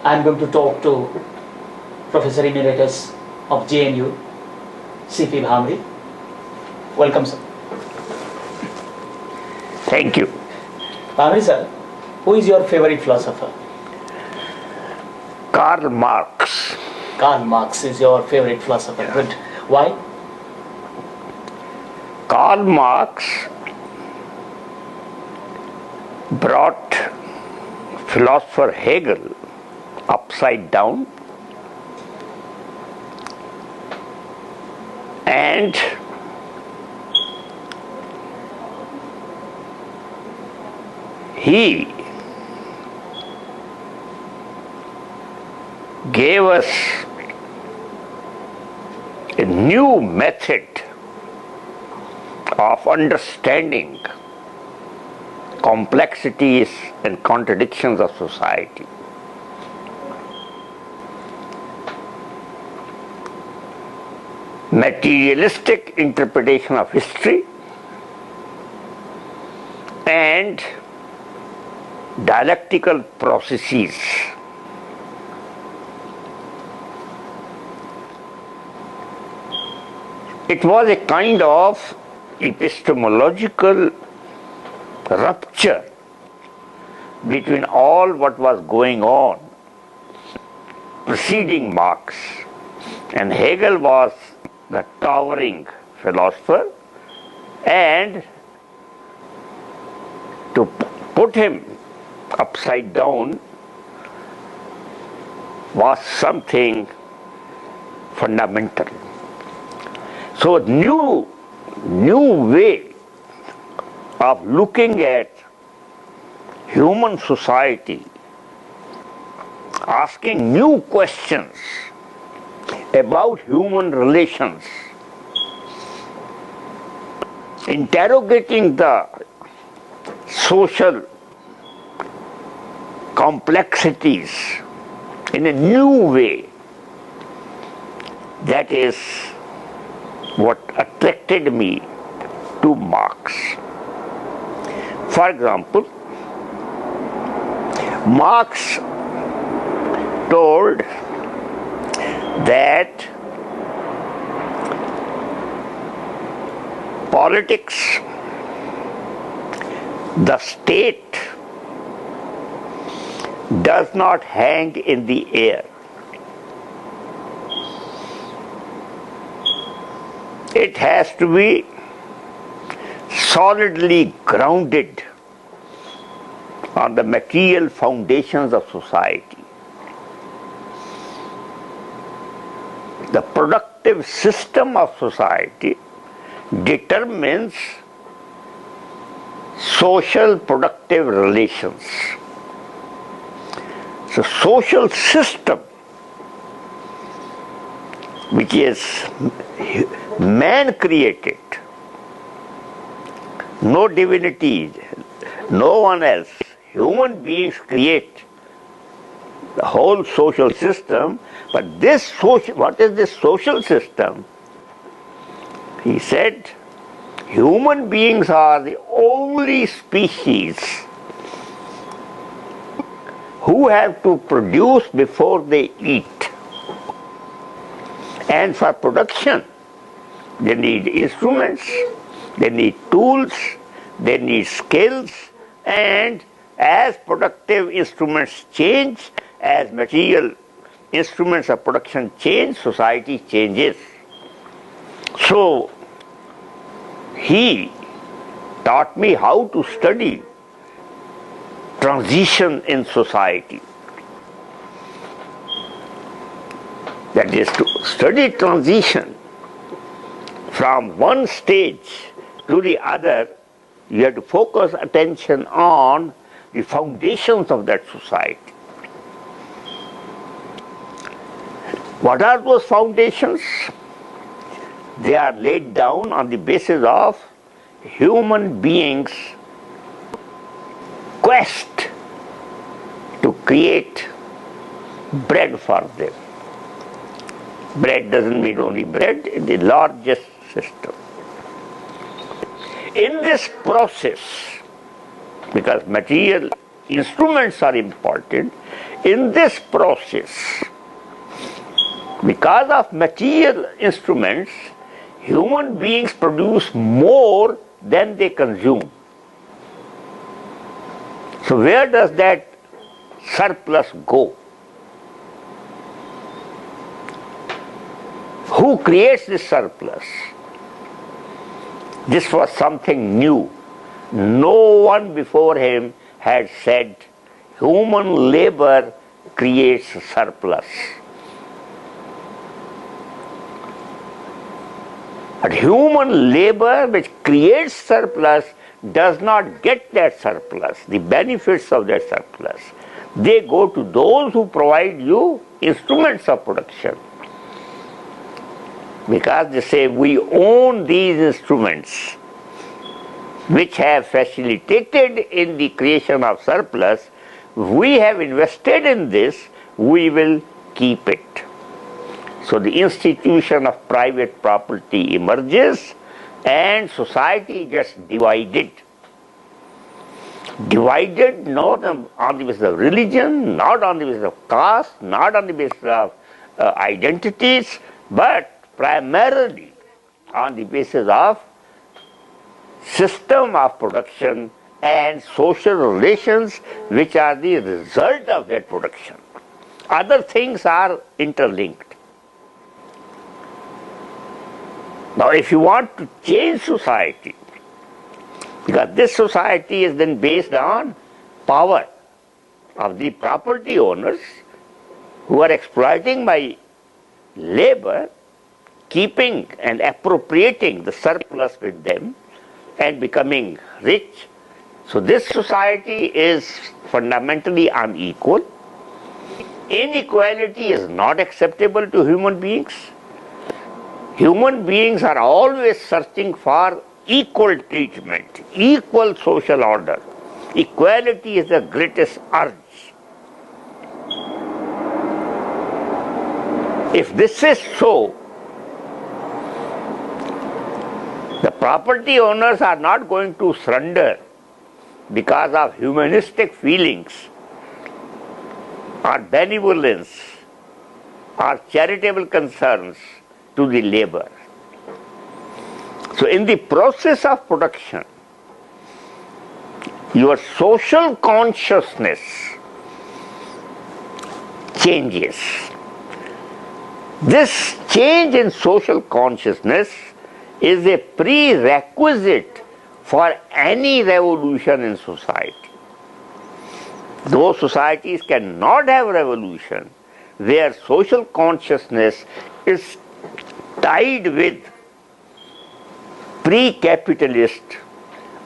I am going to talk to Professor Emeritus of JNU, C.P. Bhambhri. Welcome, sir. Thank you. Bhambhri, sir, who is your favorite philosopher? Karl Marx. Karl Marx is your favorite philosopher. Yeah. Good. Why? Karl Marx brought philosopher Hegel upside down and he gave us a new method of understanding complexities and contradictions of society. Materialistic interpretation of history and dialectical processes. It was a kind of epistemological rupture between all what was going on preceding Marx, and Hegel was the towering philosopher, and to put him upside down was something fundamental. So new way of looking at human society, asking new questions about human relations, interrogating the social complexities in a new way. That is what attracted me to Marx. For example, Marx told that politics, the state, does not hang in the air. It has to be solidly grounded on the material foundations of society. The productive system of society determines social productive relations. So social system, which is man created, no divinity, no one else, human beings create the whole social system. But this social, what is this social system? He said, human beings are the only species who have to produce before they eat. And for production, they need instruments, they need tools, they need skills, and as productive instruments change, as material instruments of production change, society changes. So, he taught me how to study transition in society. That is, to study transition from one stage to the other, you have to focus attention on the foundations of that society. What are those foundations? They are laid down on the basis of human beings' quest to create bread for them. Bread doesn't mean only bread, in the largest system. In this process, because material instruments are important, In this process, because of material instruments, human beings produce more than they consume. So where does that surplus go? Who creates this surplus? This was something new. No one before him had said human labor creates surplus. But human labor which creates surplus does not get that surplus, the benefits of that surplus. They go to those who provide you instruments of production. Because they say, we own these instruments which have facilitated in the creation of surplus. We have invested in this, we will keep it. So the institution of private property emerges and society gets divided. Divided not on the basis of religion, not on the basis of caste, not on the basis of identities, but primarily on the basis of system of production and social relations which are the result of that production. Other things are interlinked. Now if you want to change society, because this society is then based on power of the property owners who are exploiting my labor, keeping and appropriating the surplus with them and becoming rich. So this society is fundamentally unequal. Inequality is not acceptable to human beings. Human beings are always searching for equal treatment, equal social order. Equality is the greatest urge. If this is so, the property owners are not going to surrender because of humanistic feelings or benevolence or charitable concerns to the labor. So in the process of production, your social consciousness changes. This change in social consciousness is a prerequisite for any revolution in society. Those societies cannot have revolution where social consciousness is tied with pre-capitalist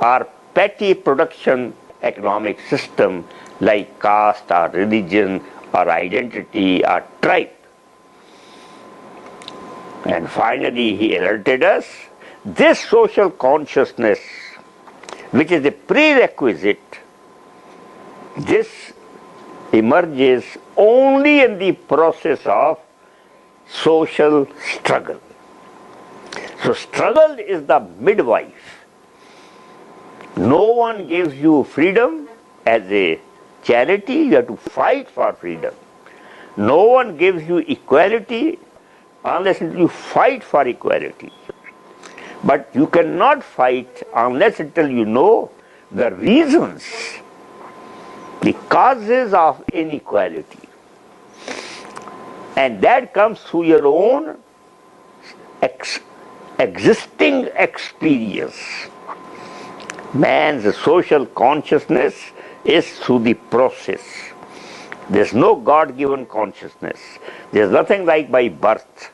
or petty production economic system like caste or religion or identity or tribe. And finally he alerted us, this social consciousness, which is a prerequisite, this emerges only in the process of social struggle. So struggle is the midwife. No one gives you freedom as a charity, you have to fight for freedom. No one gives you equality unless you fight for equality. But you cannot fight unless until you know the reasons, the causes of inequality. And that comes through your own existing experience. Man's social consciousness is through the process. There's no God-given consciousness. There's nothing like by birth.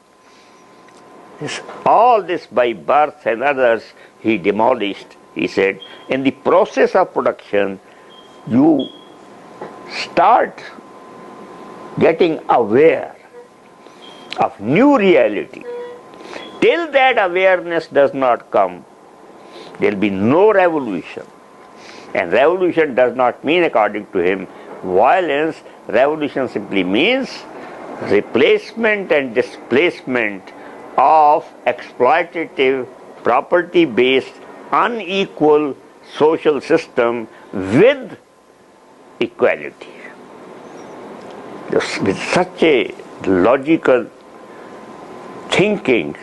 All this by birth and others he demolished. He said, in the process of production, you start getting aware of new reality. Till that awareness does not come, there will be no revolution. And revolution does not mean, according to him, violence. Revolution simply means replacement and displacement of exploitative, property-based, unequal social system with equality. with such a logical thinking,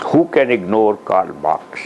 who can ignore Karl Marx?